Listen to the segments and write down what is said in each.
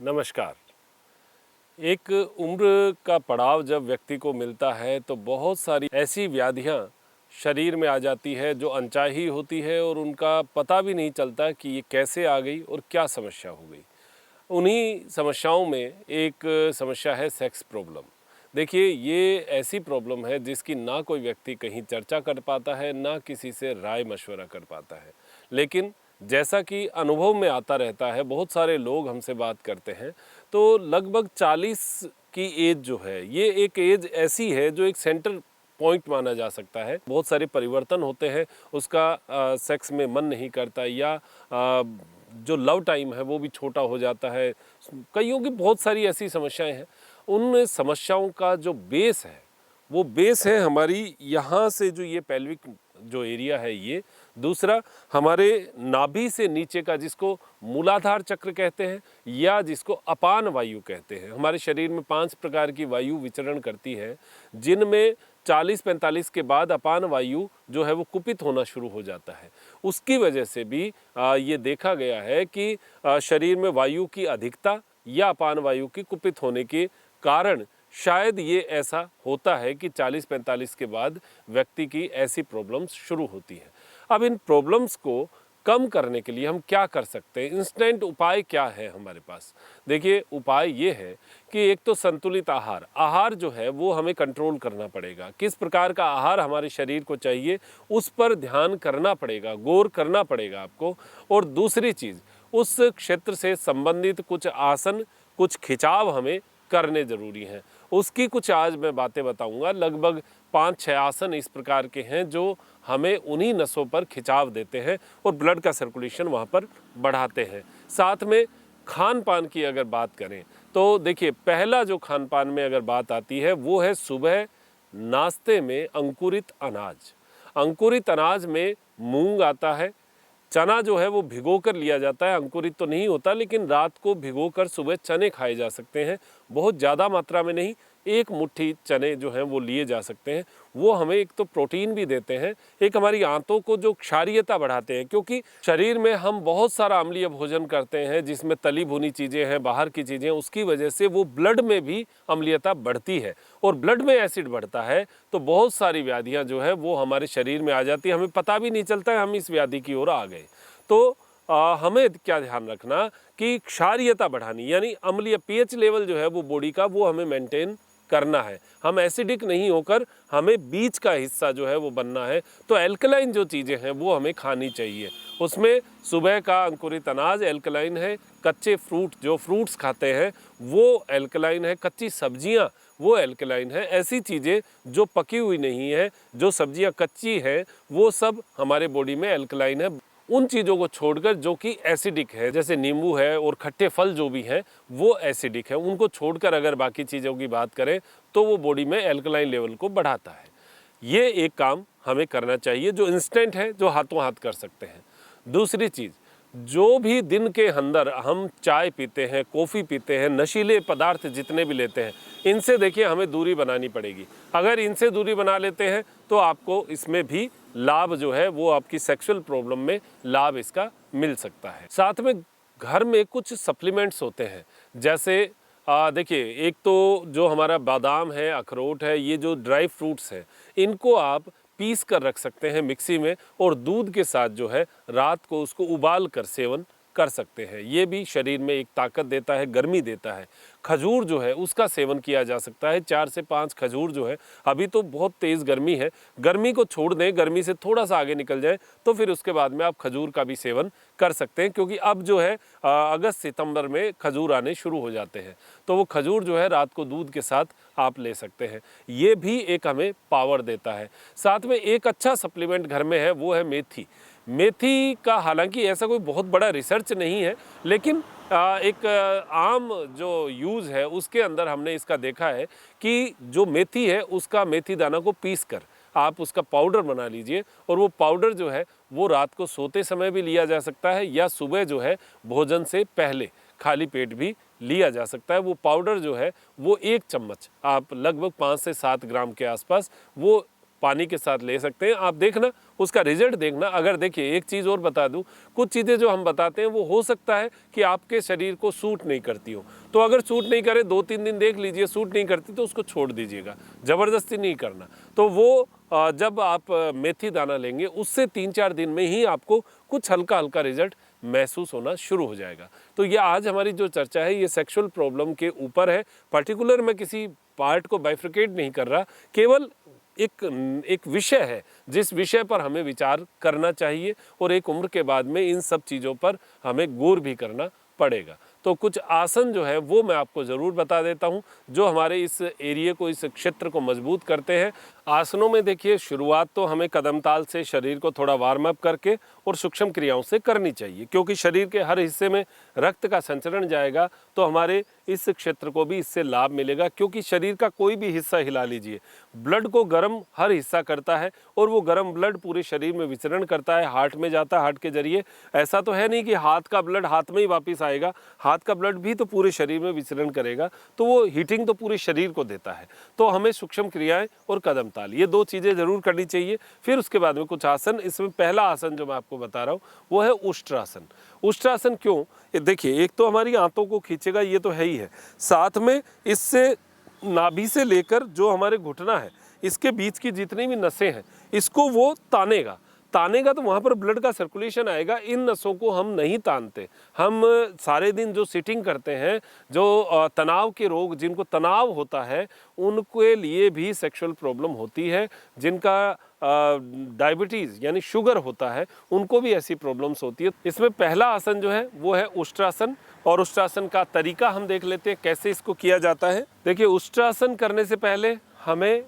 नमस्कार। एक उम्र का पड़ाव जब व्यक्ति को मिलता है तो बहुत सारी ऐसी व्याधियां शरीर में आ जाती है जो अनचाही होती है और उनका पता भी नहीं चलता कि ये कैसे आ गई और क्या समस्या हो गई। उन्हीं समस्याओं में एक समस्या है सेक्स प्रॉब्लम। देखिए, ये ऐसी प्रॉब्लम है जिसकी ना कोई व्यक्ति कहीं चर्चा कर पाता है, ना किसी से राय मशवरा कर पाता है। लेकिन जैसा कि अनुभव में आता रहता है, बहुत सारे लोग हमसे बात करते हैं, तो लगभग 40 की एज जो है, ये एक एज ऐसी है जो एक सेंटर पॉइंट माना जा सकता है। बहुत सारे परिवर्तन होते हैं, उसका सेक्स में मन नहीं करता या जो लव टाइम है वो भी छोटा हो जाता है। कईयों की बहुत सारी ऐसी समस्याएं हैं। उन समस्याओं का जो बेस है, वो बेस है हमारी यहाँ से जो ये पेल्विक जो एरिया है ये। दूसरा, हमारे नाभि से नीचे का जिसको मूलाधार चक्र कहते हैं या जिसको अपान वायु कहते हैं। हमारे शरीर में 5 प्रकार की वायु विचरण करती है, जिनमें 40-45 के बाद अपान वायु जो है वो कुपित होना शुरू हो जाता है। उसकी वजह से भी ये देखा गया है कि शरीर में वायु की अधिकता या अपान वायु की कुपित होने के कारण शायद ये ऐसा होता है कि 40-45 के बाद व्यक्ति की ऐसी प्रॉब्लम्स शुरू होती हैं। अब इन प्रॉब्लम्स को कम करने के लिए हम क्या कर सकते हैं? इंस्टेंट उपाय क्या है हमारे पास? देखिए, उपाय ये है कि एक तो संतुलित आहार जो है वो हमें कंट्रोल करना पड़ेगा। किस प्रकार का आहार हमारे शरीर को चाहिए, उस पर ध्यान करना पड़ेगा, गौर करना पड़ेगा आपको। और दूसरी चीज़, उस क्षेत्र से संबंधित कुछ आसन, कुछ खिंचाव हमें करने ज़रूरी हैं। उसकी कुछ आज मैं बातें बताऊंगा। लगभग 5-6 आसन इस प्रकार के हैं जो हमें उन्हीं नसों पर खिंचाव देते हैं और ब्लड का सर्कुलेशन वहाँ पर बढ़ाते हैं। साथ में खान पान की अगर बात करें तो देखिए, पहला जो खान पान में अगर बात आती है वो है सुबह नाश्ते में अंकुरित अनाज। अंकुरित अनाज में मूंग आता है, चना जो है वो भिगो कर लिया जाता है। अंकुरित तो नहीं होता, लेकिन रात को भिगो कर सुबह चने खाए जा सकते हैं। बहुत ज़्यादा मात्रा में नहीं, 1 मुट्ठी चने जो हैं वो लिए जा सकते हैं। वो हमें एक तो प्रोटीन भी देते हैं, एक हमारी आंतों को जो क्षारीयता बढ़ाते हैं, क्योंकि शरीर में हम बहुत सारा अम्लीय भोजन करते हैं जिसमें तली भुनी चीज़ें हैं, बाहर की चीज़ें, उसकी वजह से वो ब्लड में भी अम्लीयता बढ़ती है और ब्लड में एसिड बढ़ता है तो बहुत सारी व्याधियाँ जो है वो हमारे शरीर में आ जाती है। हमें पता भी नहीं चलता है हम इस व्याधि की ओर आ गए। तो हमें क्या ध्यान रखना कि क्षारीयता बढ़ानी, यानी अम्लीय पीएच लेवल जो है वो बॉडी का वो हमें मेंटेन करना है। हम एसिडिक नहीं होकर हमें बीच का हिस्सा जो है वो बनना है। तो एल्कलाइन जो चीज़ें हैं वो हमें खानी चाहिए। उसमें सुबह का अंकुरित अनाज एल्कलाइन है, कच्चे फ्रूट जो फ्रूट्स खाते हैं वो एल्कलाइन है, कच्ची सब्जियां वो एल्कलाइन है। ऐसी चीज़ें जो पकी हुई नहीं है, जो सब्जियां कच्ची हैं, वो सब हमारे बॉडी में एल्कलाइन है। उन चीज़ों को छोड़कर जो कि एसिडिक है, जैसे नींबू है और खट्टे फल जो भी हैं वो एसिडिक है, उनको छोड़कर अगर बाकी चीज़ों की बात करें तो वो बॉडी में एल्कलाइन लेवल को बढ़ाता है। ये एक काम हमें करना चाहिए जो इंस्टेंट है, जो हाथों हाथ कर सकते हैं। दूसरी चीज़, जो भी दिन के अंदर हम चाय पीते हैं, कॉफ़ी पीते हैं, नशीले पदार्थ जितने भी लेते हैं, इनसे देखिए हमें दूरी बनानी पड़ेगी। अगर इनसे दूरी बना लेते हैं तो आपको इसमें भी लाभ जो है वो आपकी सेक्सुअल प्रॉब्लम में लाभ इसका मिल सकता है। साथ में घर में कुछ सप्लीमेंट्स होते हैं, जैसे देखिए, एक तो जो हमारा बादाम है, अखरोट है, ये जो ड्राई फ्रूट्स हैं, इनको आप पीस कर रख सकते हैं मिक्सी में और दूध के साथ जो है रात को उसको उबाल कर सेवन कर सकते हैं। ये भी शरीर में एक ताकत देता है, गर्मी देता है। खजूर जो है उसका सेवन किया जा सकता है, 4 से 5 खजूर जो है। अभी तो बहुत तेज़ गर्मी है, गर्मी को छोड़ दें, गर्मी से थोड़ा सा आगे निकल जाए तो फिर उसके बाद में आप खजूर का भी सेवन कर सकते हैं, क्योंकि अब जो है अगस्त सितंबर में खजूर आने शुरू हो जाते हैं। तो वो खजूर जो है रात को दूध के साथ आप ले सकते हैं। ये भी एक हमें पावर देता है। साथ में एक अच्छा सप्लीमेंट घर में है, वो है मेथी। मेथी का हालांकि ऐसा कोई बहुत बड़ा रिसर्च नहीं है, लेकिन एक आम जो यूज़ है उसके अंदर हमने इसका देखा है कि जो मेथी है उसका मेथी दाना को पीस कर आप उसका पाउडर बना लीजिए और वो पाउडर जो है वो रात को सोते समय भी लिया जा सकता है या सुबह जो है भोजन से पहले खाली पेट भी लिया जा सकता है। वो पाउडर जो है वो 1 चम्मच आप लगभग 5 से 7 ग्राम के आसपास वो पानी के साथ ले सकते हैं। आप देखना, उसका रिजल्ट देखना। अगर देखिए एक चीज़ और बता दूं, कुछ चीज़ें जो हम बताते हैं वो हो सकता है कि आपके शरीर को सूट नहीं करती हो, तो अगर सूट नहीं करे 2-3 दिन देख लीजिए, सूट नहीं करती तो उसको छोड़ दीजिएगा, ज़बरदस्ती नहीं करना। तो वो जब आप मेथी दाना लेंगे उससे 3-4 दिन में ही आपको कुछ हल्का हल्का रिजल्ट महसूस होना शुरू हो जाएगा। तो ये आज हमारी जो चर्चा है ये सेक्सुअल प्रॉब्लम के ऊपर है। पर्टिकुलर मैं किसी पार्ट को बाइफ्रिकेट नहीं कर रहा, केवल एक विषय है जिस विषय पर हमें विचार करना चाहिए और एक उम्र के बाद में इन सब चीज़ों पर हमें गौर भी करना पड़ेगा। तो कुछ आसन जो है वो मैं आपको ज़रूर बता देता हूँ जो हमारे इस एरिया को, इस क्षेत्र को मजबूत करते हैं। आसनों में देखिए शुरुआत तो हमें कदम ताल से शरीर को थोड़ा वार्म अप करके और सूक्ष्म क्रियाओं से करनी चाहिए, क्योंकि शरीर के हर हिस्से में रक्त का संचरण जाएगा तो हमारे इस क्षेत्र को भी इससे लाभ मिलेगा। क्योंकि शरीर का कोई भी हिस्सा हिला लीजिए, ब्लड को गर्म हर हिस्सा करता है और वो गर्म ब्लड पूरे शरीर में विचरण करता है, हार्ट में जाता है, हार्ट के जरिए। ऐसा तो है नहीं कि हाथ का ब्लड हाथ में ही वापस आएगा, हाथ का ब्लड भी तो पूरे शरीर में विचरण करेगा, तो वो हीटिंग तो पूरे शरीर को देता है। तो हमें सूक्ष्म क्रियाएं और कदम ताल, ये 2 चीज़ें ज़रूर करनी चाहिए। फिर उसके बाद में कुछ आसन। इसमें पहला आसन जो मैं आपको बता रहा हूँ वो है उष्ट्रासन। उष्ट्रासन क्यों? ये देखिए, एक तो हमारी आंतों को खींचेगा, ये तो है ही है, साथ में इससे नाभि से लेकर जो हमारे घुटना है इसके बीच की जितनी भी नसें हैं इसको वो तानेगा। तो वहाँ पर ब्लड का सर्कुलेशन आएगा। इन नसों को हम नहीं तानते। हम सारे दिन जो सिटिंग करते हैं, जो तनाव के रोग, जिनको तनाव होता है उनके लिए भी सेक्सुअल प्रॉब्लम होती है। जिनका डायबिटीज़ यानी शुगर होता है उनको भी ऐसी प्रॉब्लम्स होती है। इसमें पहला आसन जो है वो है उष्ट्रासन, और उष्ट्रासन का तरीका हम देख लेते हैं कैसे इसको किया जाता है। देखिए, उष्ट्रासन करने से पहले हमें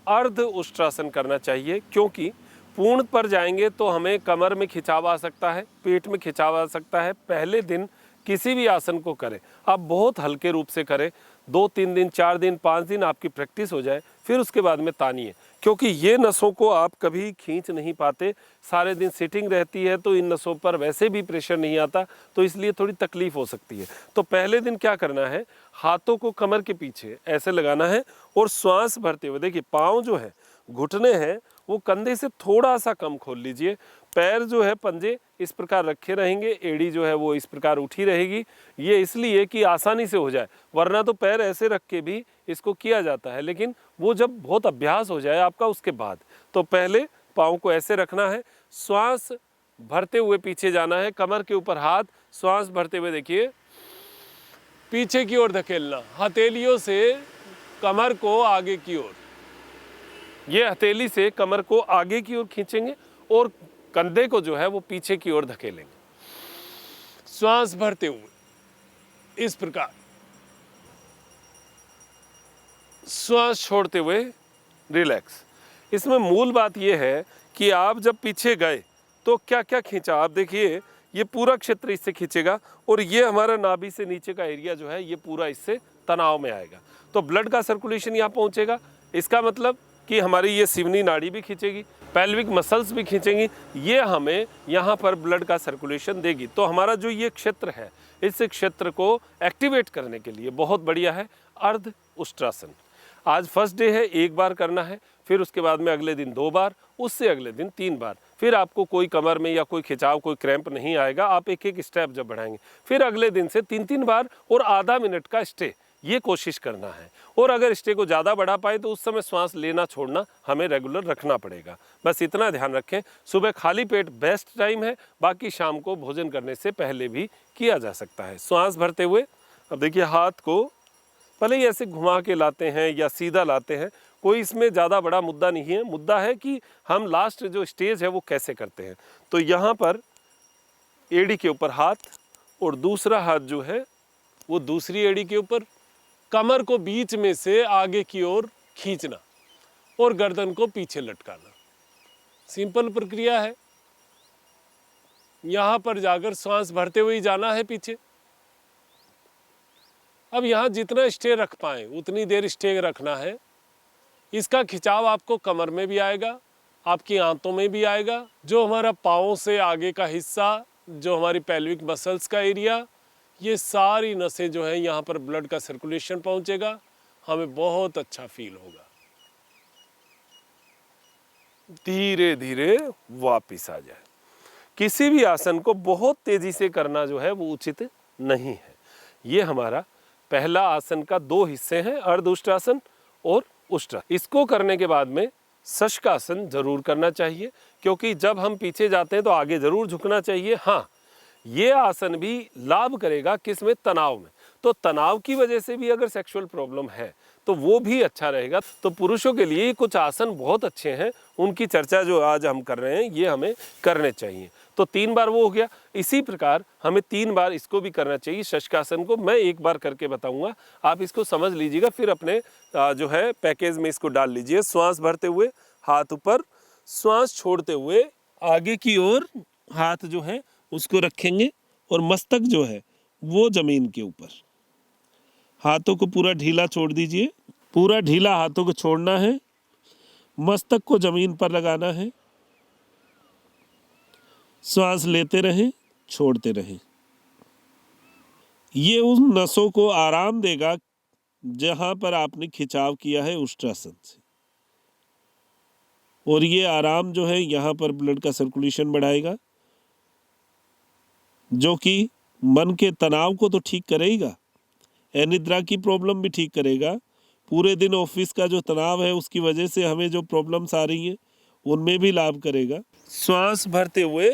अर्ध उष्ट्रासन करना चाहिए, क्योंकि पूर्ण पर जाएंगे तो हमें कमर में खिंचाव आ सकता है, पेट में खिंचाव आ सकता है। पहले दिन किसी भी आसन को करें, आप बहुत हल्के रूप से करें, 2-3 दिन, 4 दिन, 5 दिन आपकी प्रैक्टिस हो जाए, फिर उसके बाद में तानिए। क्योंकि ये नसों को आप कभी खींच नहीं पाते, सारे दिन सिटिंग रहती है तो इन नसों पर वैसे भी प्रेशर नहीं आता, तो इसलिए थोड़ी तकलीफ हो सकती है। तो पहले दिन क्या करना है, हाथों को कमर के पीछे ऐसे लगाना है और श्वास भरते हुए, देखिए पाँव जो है, घुटने हैं वो कंधे से थोड़ा सा कम खोल लीजिए, पैर जो है पंजे इस प्रकार रखे रहेंगे, एड़ी जो है वो इस प्रकार उठी रहेगी। ये इसलिए कि आसानी से हो जाए, वरना तो पैर ऐसे रख के भी इसको किया जाता है, लेकिन वो जब बहुत अभ्यास हो जाए आपका उसके बाद। तो पहले पाँव को ऐसे रखना है, श्वास भरते हुए पीछे जाना है, कमर के ऊपर हाथ, श्वास भरते हुए देखिए पीछे की ओर धकेलना, हथेलियों से कमर को आगे की ओर, ये हथेली से कमर को आगे की ओर खींचेंगे और कंधे को जो है वो पीछे की ओर धकेलेंगे। श्वास भरते हुए इस प्रकार, श्वास छोड़ते हुए रिलैक्स। इसमें मूल बात यह है कि आप जब पीछे गए तो क्या क्या खींचा, आप देखिए ये पूरा क्षेत्र इससे खींचेगा और ये हमारा नाभि से नीचे का एरिया जो है ये पूरा इससे तनाव में आएगा, तो ब्लड का सर्कुलेशन यहाँ पहुँचेगा। इसका मतलब कि हमारी ये सिवनी नाड़ी भी खींचेगी, पेल्विक मसल्स भी खींचेंगी, ये हमें यहाँ पर ब्लड का सर्कुलेशन देगी। तो हमारा जो ये क्षेत्र है, इस क्षेत्र को एक्टिवेट करने के लिए बहुत बढ़िया है अर्ध उष्ट्रासन। आज फर्स्ट डे है, 1 बार करना है, फिर उसके बाद में अगले दिन 2 बार, उससे अगले दिन 3 बार। फिर आपको कोई कमर में या कोई खिंचाव, कोई क्रैम्प नहीं आएगा। आप एक एक स्टेप जब बढ़ाएंगे, फिर अगले दिन से 3-3 बार और आधा मिनट का स्टे, ये कोशिश करना है। और अगर स्टे को ज़्यादा बढ़ा पाए तो उस समय श्वास लेना छोड़ना हमें रेगुलर रखना पड़ेगा। बस इतना ध्यान रखें। सुबह खाली पेट बेस्ट टाइम है, बाकी शाम को भोजन करने से पहले भी किया जा सकता है। श्वास भरते हुए अब देखिए हाथ को भले ही ऐसे घुमा के लाते हैं या सीधा लाते हैं, कोई इसमें ज़्यादा बड़ा मुद्दा नहीं है। मुद्दा है कि हम लास्ट जो स्टेज है वो कैसे करते हैं। तो यहाँ पर एड़ी के ऊपर हाथ और दूसरा हाथ जो है वो दूसरी एड़ी के ऊपर, कमर को बीच में से आगे की ओर खींचना और गर्दन को पीछे लटकाना। सिंपल प्रक्रिया है। यहाँ पर जाकर सांस भरते हुए ही जाना है पीछे। अब यहाँ जितना स्टे रख पाए उतनी देर स्टे रखना है। इसका खिंचाव आपको कमर में भी आएगा, आपकी आंतों में भी आएगा। जो हमारा पाँव से आगे का हिस्सा, जो हमारी पेल्विक मसल्स का एरिया, ये सारी नसें जो हैं यहाँ पर ब्लड का सर्कुलेशन पहुँचेगा, हमें बहुत अच्छा फील होगा। धीरे धीरे वापिस आ जाए। किसी भी आसन को बहुत तेजी से करना जो है वो उचित नहीं है। ये हमारा पहला आसन का दो हिस्से हैं, अर्ध उष्ट्रासन और उष्ट्रासन। इसको करने के बाद में शशकासन जरूर करना चाहिए, क्योंकि जब हम पीछे जाते हैं तो आगे जरूर झुकना चाहिए। हाँ, ये आसन भी लाभ करेगा किसमें? तनाव में। तो तनाव की वजह से भी अगर सेक्सुअल प्रॉब्लम है तो वो भी अच्छा रहेगा। तो पुरुषों के लिए कुछ आसन बहुत अच्छे हैं, उनकी चर्चा जो आज हम कर रहे हैं ये हमें करने चाहिए। तो 3 बार वो हो गया। इसी प्रकार हमें 3 बार इसको भी करना चाहिए, शशकासन को। मैं एक बार करके बताऊंगा, आप इसको समझ लीजिएगा, फिर अपने जो है पैकेज में इसको डाल लीजिए। श्वास भरते हुए हाथ ऊपर, श्वास छोड़ते हुए आगे की ओर हाथ जो है उसको रखेंगे और मस्तक जो है वो जमीन के ऊपर। हाथों को पूरा ढीला छोड़ दीजिए, पूरा ढीला हाथों को छोड़ना है, मस्तक को जमीन पर लगाना है। श्वास लेते रहें, छोड़ते रहें। ये उन नसों को आराम देगा जहां पर आपने खिंचाव किया है उष्ट्रासन से, और ये आराम जो है यहाँ पर ब्लड का सर्कुलेशन बढ़ाएगा, जो कि मन के तनाव को तो ठीक करेगा, अनिद्रा की प्रॉब्लम भी ठीक करेगा। पूरे दिन ऑफिस का जो तनाव है उसकी वजह से हमें जो प्रॉब्लम्स आ रही हैं उनमें भी लाभ करेगा। श्वास भरते हुए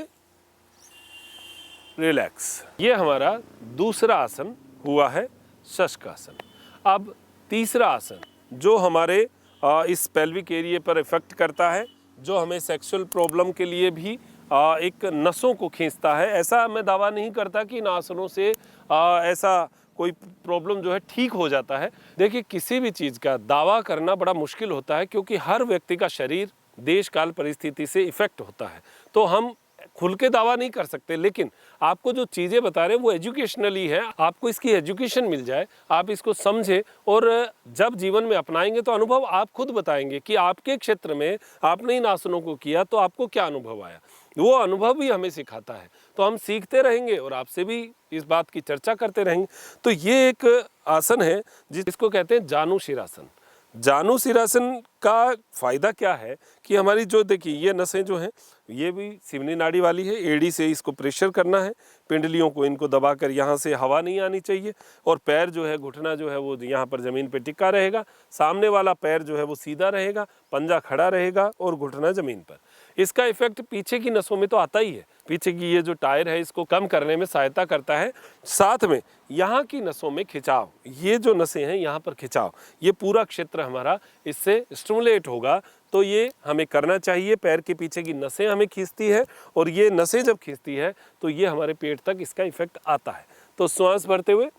रिलैक्स। ये हमारा दूसरा आसन हुआ है शशकासन। अब तीसरा आसन जो हमारे इस पेल्विक एरिया पर इफेक्ट करता है, जो हमें सेक्सुअल प्रॉब्लम के लिए भी एक नसों को खींचता है। ऐसा मैं दावा नहीं करता कि इन आसनों से ऐसा कोई प्रॉब्लम जो है ठीक हो जाता है। देखिए, किसी भी चीज़ का दावा करना बड़ा मुश्किल होता है, क्योंकि हर व्यक्ति का शरीर देश काल परिस्थिति से इफेक्ट होता है। तो हम खुल के दावा नहीं कर सकते, लेकिन आपको जो चीज़ें बता रहे हैं वो एजुकेशनली है। आपको इसकी एजुकेशन मिल जाए, आप इसको समझें, और जब जीवन में अपनाएंगे तो अनुभव आप खुद बताएंगे कि आपके क्षेत्र में आपने इन आसनों को किया तो आपको क्या अनुभव आया। वो अनुभव भी हमें सिखाता है। तो हम सीखते रहेंगे और आपसे भी इस बात की चर्चा करते रहेंगे। तो ये एक आसन है जिसको कहते हैं जानु शिरासन। जानु शिरासन का फायदा क्या है कि हमारी जो, देखिए, ये नसें जो हैं ये भी सिवनी नाड़ी वाली है। एड़ी से इसको प्रेशर करना है, पिंडलियों को इनको दबाकर, यहाँ से हवा नहीं आनी चाहिए, और पैर जो है, घुटना जो है वो यहाँ पर ज़मीन पे टिका रहेगा। सामने वाला पैर जो है वो सीधा रहेगा, पंजा खड़ा रहेगा और घुटना ज़मीन पर। इसका इफेक्ट पीछे की नसों में तो आता ही है। पीछे की ये जो टायर है इसको कम करने में सहायता करता है। साथ में यहाँ की नसों में खिंचाव, ये जो नसें हैं यहाँ पर खिंचाव, ये पूरा क्षेत्र हमारा इससे स्टिमुलेट होगा। तो ये हमें करना चाहिए। पैर के पीछे की नसें हमें खींचती है, और ये नसें जब खींचती है तो ये हमारे पेट तक इसका इफेक्ट आता है। तो श्वास भरते हुए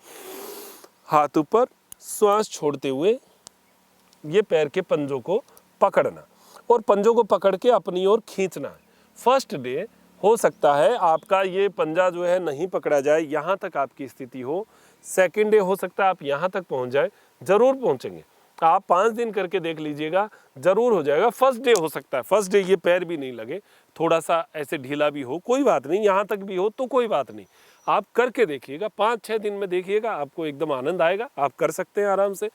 हाथ ऊपर, श्वास छोड़ते हुए ये पैर के पंजों को पकड़ना, और पंजों को पकड़ के अपनी ओर खींचना है। फर्स्ट डे हो सकता है आपका ये पंजा जो है नहीं पकड़ा जाए, यहाँ तक आपकी स्थिति हो। सेकंड डे हो सकता है आप यहाँ तक पहुँच जाए, जरूर पहुँचेंगे। आप 5 दिन करके देख लीजिएगा, जरूर हो जाएगा। फर्स्ट डे हो सकता है, फर्स्ट डे ये पैर भी नहीं लगे, थोड़ा सा ऐसे ढीला भी हो, कोई बात नहीं, यहाँ तक भी हो तो कोई बात नहीं। आप करके देखिएगा, 5-6 दिन में देखिएगा, आपको एकदम आनंद आएगा। आप कर सकते हैं आराम से।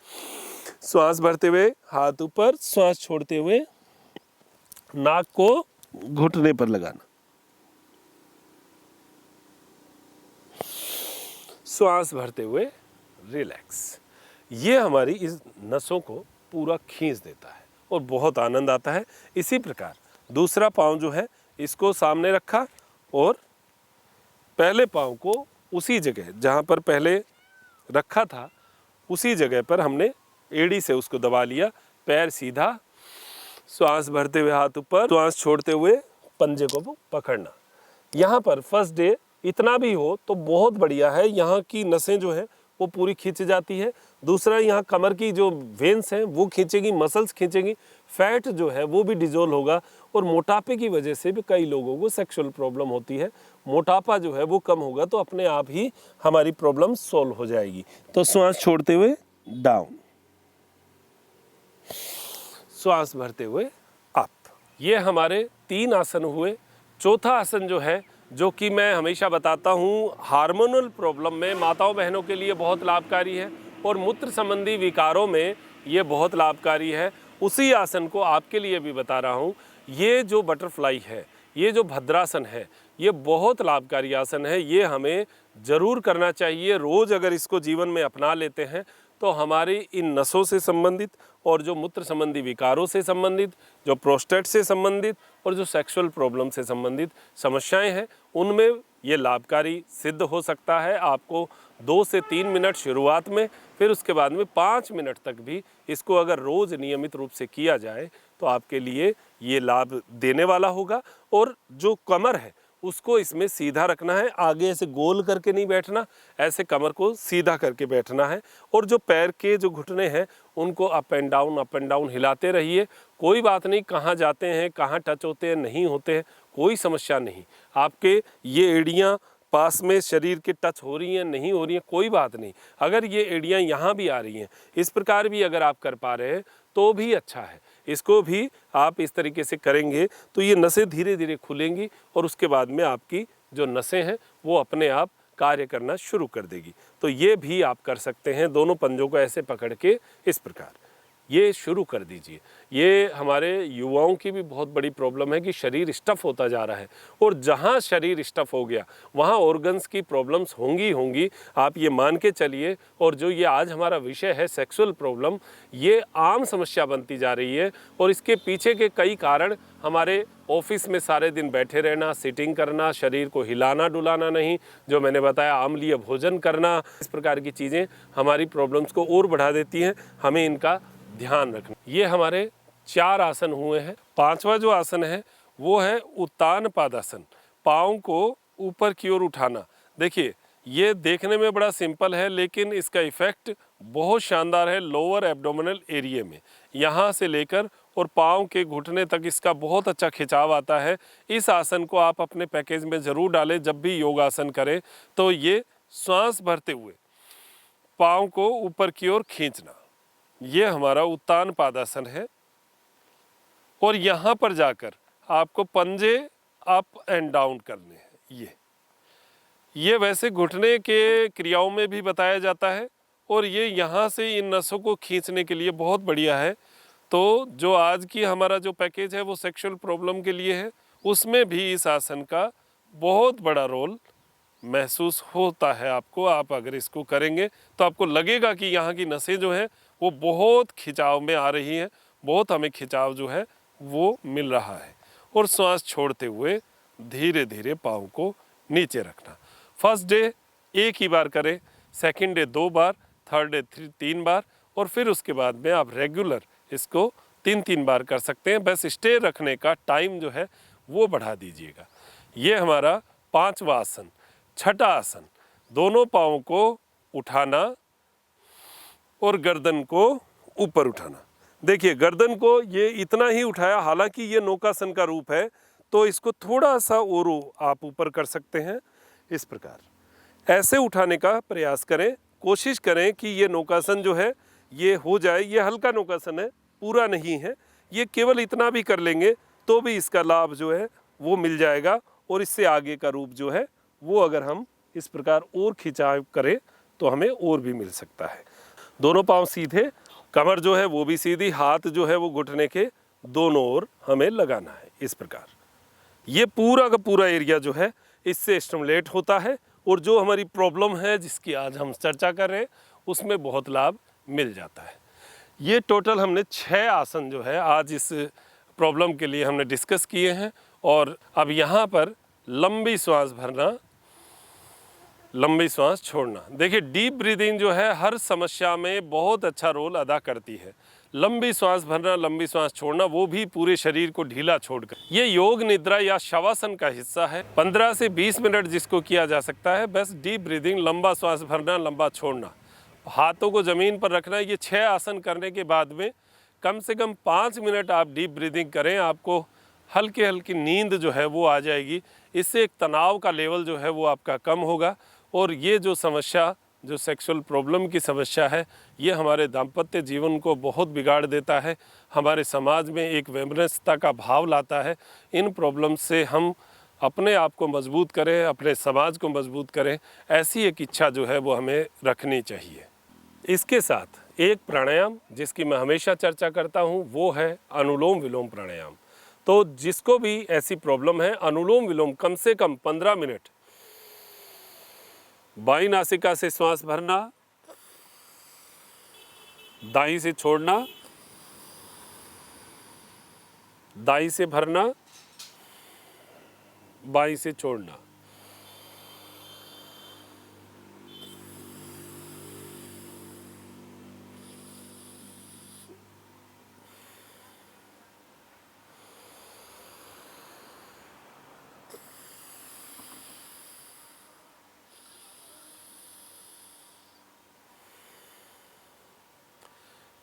श्वास भरते हुए हाथ ऊपर, श्वास छोड़ते हुए नाक को घुटने पर लगाना। श्वास भरते हुए रिलैक्स। ये हमारी इस नसों को पूरा खींच देता है और बहुत आनंद आता है। इसी प्रकार दूसरा पाँव जो है इसको सामने रखा, और पहले पाँव को उसी जगह जहाँ पर पहले रखा था उसी जगह पर हमने एड़ी से उसको दबा लिया। पैर सीधा, श्वास भरते हुए हाथ ऊपर, श्वास छोड़ते हुए पंजे को पकड़ना। यहाँ पर फर्स्ट डे इतना भी हो तो बहुत बढ़िया है, यहाँ की नसें जो है वो पूरी खींच जाती है। दूसरा, यहाँ कमर की जो वेन्स हैं वो खींचेगी, मसल्स खींचेगी, फैट जो है वो भी डिजोल्व होगा। और मोटापे की वजह से भी कई लोगों को सेक्सुअल प्रॉब्लम होती है। मोटापा जो है वो कम होगा तो अपने आप ही हमारी प्रॉब्लम सॉल्व हो जाएगी। तो श्वास छोड़ते हुए डाउन, श्वास भरते हुए अप। ये हमारे 3 आसन हुए। चौथा आसन जो है, जो कि मैं हमेशा बताता हूँ, हार्मोनल प्रॉब्लम में माताओं बहनों के लिए बहुत लाभकारी है, और मूत्र संबंधी विकारों में ये बहुत लाभकारी है। उसी आसन को आपके लिए भी बता रहा हूँ। ये जो बटरफ्लाई है, ये जो भद्रासन है, ये बहुत लाभकारी आसन है। ये हमें ज़रूर करना चाहिए। रोज़ अगर इसको जीवन में अपना लेते हैं तो हमारी इन नसों से संबंधित और जो मूत्र संबंधी विकारों से संबंधित, जो प्रोस्टेट से संबंधित और जो सेक्सुअल प्रॉब्लम से संबंधित समस्याएं हैं, उनमें ये लाभकारी सिद्ध हो सकता है। आपको 2 से 3 मिनट शुरुआत में, फिर उसके बाद में 5 मिनट तक भी इसको अगर रोज़ नियमित रूप से किया जाए तो आपके लिए ये लाभ देने वाला होगा। और जो कमर है उसको इसमें सीधा रखना है, आगे ऐसे गोल करके नहीं बैठना, ऐसे कमर को सीधा करके बैठना है। और जो पैर के जो घुटने हैं उनको अप एंड डाउन हिलाते रहिए। कोई बात नहीं, कहाँ जाते हैं, कहाँ टच होते हैं, नहीं होते हैं, कोई समस्या नहीं। आपके ये एड़ियाँ पास में शरीर के टच हो रही हैं, नहीं हो रही हैं, कोई बात नहीं। अगर ये एड़ियाँ यहाँ भी आ रही हैं, इस प्रकार भी अगर आप कर पा रहे हैं तो भी अच्छा है। इसको भी आप इस तरीके से करेंगे तो ये नसें धीरे धीरे खुलेंगी और उसके बाद में आपकी जो नसें हैं वो अपने आप कार्य करना शुरू कर देगी। तो ये भी आप कर सकते हैं, दोनों पंजों को ऐसे पकड़ के इस प्रकार ये शुरू कर दीजिए। ये हमारे युवाओं की भी बहुत बड़ी प्रॉब्लम है कि शरीर स्टफ़ होता जा रहा है, और जहाँ शरीर स्टफ़ हो गया वहाँ ऑर्गन्स की प्रॉब्लम्स होंगी। आप ये मान के चलिए। और जो ये आज हमारा विषय है सेक्सुअल प्रॉब्लम, ये आम समस्या बनती जा रही है। और इसके पीछे के कई कारण हमारे ऑफिस में सारे दिन बैठे रहना, सिटिंग करना, शरीर को हिलाना डुलाना नहीं, जो मैंने बताया अम्लीय भोजन करना, इस प्रकार की चीज़ें हमारी प्रॉब्लम्स को और बढ़ा देती हैं। हमें इनका ध्यान रखना। ये हमारे 4 आसन हुए हैं। 5वां जो आसन है वो है उत्तान पादासन, पाँव को ऊपर की ओर उठाना। देखिए ये देखने में बड़ा सिंपल है लेकिन इसका इफ़ेक्ट बहुत शानदार है लोअर एब्डोमिनल एरिया में। यहाँ से लेकर और पाँव के घुटने तक इसका बहुत अच्छा खिंचाव आता है। इस आसन को आप अपने पैकेज में ज़रूर डालें जब भी योगासन करें। तो ये श्वास भरते हुए पाँव को ऊपर की ओर खींचना, ये हमारा उत्तान पादासन है। और यहाँ पर जाकर आपको पंजे अप एंड डाउन करने हैं। ये वैसे घुटने के क्रियाओं में भी बताया जाता है और ये यहाँ से इन नसों को खींचने के लिए बहुत बढ़िया है। तो जो आज की हमारा जो पैकेज है वो सेक्सुअल प्रॉब्लम के लिए है, उसमें भी इस आसन का बहुत बड़ा रोल महसूस होता है आपको। आप अगर इसको करेंगे तो आपको लगेगा कि यहाँ की नसें जो हैं वो बहुत खिंचाव में आ रही हैं, बहुत हमें खिंचाव जो है वो मिल रहा है। और सांस छोड़ते हुए धीरे धीरे पाँव को नीचे रखना। फर्स्ट डे एक ही बार करें, सेकंड डे 2 बार, थर्ड डे 3 बार, और फिर उसके बाद में आप रेगुलर इसको 3-3 बार कर सकते हैं। बस स्टे रखने का टाइम जो है वो बढ़ा दीजिएगा। ये हमारा 5वां आसन। 6ठा आसन, दोनों पाँव को उठाना और गर्दन को ऊपर उठाना। देखिए गर्दन को ये इतना ही उठाया, हालांकि ये नौकासन का रूप है तो इसको थोड़ा सा और आप ऊपर कर सकते हैं। इस प्रकार ऐसे उठाने का प्रयास करें, कोशिश करें कि ये नौकासन जो है ये हो जाए। ये हल्का नौकासन है, पूरा नहीं है। ये केवल इतना भी कर लेंगे तो भी इसका लाभ जो है वो मिल जाएगा। और इससे आगे का रूप जो है वो अगर हम इस प्रकार और खिंचाव करें तो हमें और भी मिल सकता है। दोनों पाँव सीधे, कमर जो है वो भी सीधी, हाथ जो है वो घुटने के दोनों ओर हमें लगाना है। इस प्रकार ये पूरा का पूरा एरिया जो है इससे स्टिमुलेट होता है और जो हमारी प्रॉब्लम है जिसकी आज हम चर्चा कर रहे हैं उसमें बहुत लाभ मिल जाता है। ये टोटल हमने 6 आसन जो है आज इस प्रॉब्लम के लिए हमने डिस्कस किए हैं। और अब यहाँ पर लंबी सांस भरना, लंबी सांस छोड़ना। देखिए डीप ब्रीदिंग जो है हर समस्या में बहुत अच्छा रोल अदा करती है। लंबी सांस भरना, लंबी सांस छोड़ना, वो भी पूरे शरीर को ढीला छोड़कर। ये योग निद्रा या शवासन का हिस्सा है। 15 से 20 मिनट जिसको किया जा सकता है, बस डीप ब्रीदिंग, लंबा सांस भरना, लंबा छोड़ना, हाथों को ज़मीन पर रखना। ये 6 आसन करने के बाद में कम से कम 5 मिनट आप डीप ब्रीदिंग करें, आपको हल्की हल्की नींद जो है वो आ जाएगी। इससे एक तनाव का लेवल जो है वो आपका कम होगा। और ये जो समस्या, जो सेक्सुअल प्रॉब्लम की समस्या है, ये हमारे दाम्पत्य जीवन को बहुत बिगाड़ देता है, हमारे समाज में एक वैमनस्यता का भाव लाता है। इन प्रॉब्लम से हम अपने आप को मजबूत करें, अपने समाज को मजबूत करें, ऐसी एक इच्छा जो है वो हमें रखनी चाहिए। इसके साथ एक प्राणायाम जिसकी मैं हमेशा चर्चा करता हूँ वो है अनुलोम विलोम प्राणायाम। तो जिसको भी ऐसी प्रॉब्लम है, अनुलोम विलोम कम से कम 15 मिनट बाई नासिका से श्वास भरना, दाई से छोड़ना, दाई से भरना, बाई से छोड़ना।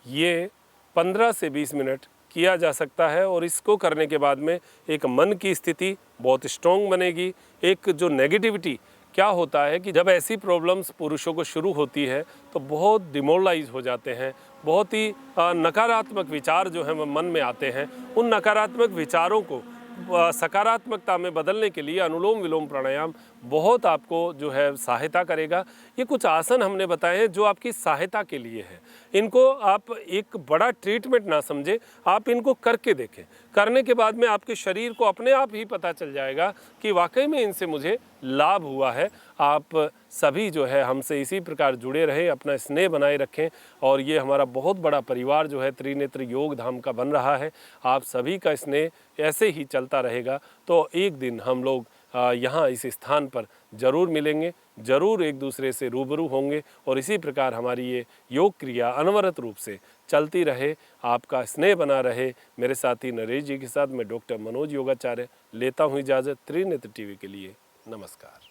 ये 15 से 20 मिनट किया जा सकता है और इसको करने के बाद में एक मन की स्थिति बहुत स्ट्रॉन्ग बनेगी। एक जो नेगेटिविटी क्या होता है कि जब ऐसी प्रॉब्लम्स पुरुषों को शुरू होती है तो बहुत डिमोरलाइज हो जाते हैं, बहुत ही नकारात्मक विचार जो है मन में आते हैं। उन नकारात्मक विचारों को सकारात्मकता में बदलने के लिए अनुलोम विलोम प्राणायाम बहुत आपको जो है सहायता करेगा। ये कुछ आसन हमने बताए हैं जो आपकी सहायता के लिए है। इनको आप एक बड़ा ट्रीटमेंट ना समझें, आप इनको करके देखें। करने के बाद में आपके शरीर को अपने आप ही पता चल जाएगा कि वाकई में इनसे मुझे लाभ हुआ है। आप सभी जो है हमसे इसी प्रकार जुड़े रहें, अपना स्नेह बनाए रखें और ये हमारा बहुत बड़ा परिवार जो है त्रिनेत्र योग धाम का बन रहा है। आप सभी का स्नेह ऐसे ही चलता रहेगा तो एक दिन हम लोग यहाँ इस स्थान पर ज़रूर मिलेंगे, ज़रूर एक दूसरे से रूबरू होंगे और इसी प्रकार हमारी ये योग क्रिया अनवरत रूप से चलती रहे। आपका स्नेह बना रहे। मेरे साथी नरेश जी के साथ मैं डॉक्टर मनोज योगाचार्य लेता हूँ इजाज़त। त्रिनेत्र टीवी के लिए नमस्कार।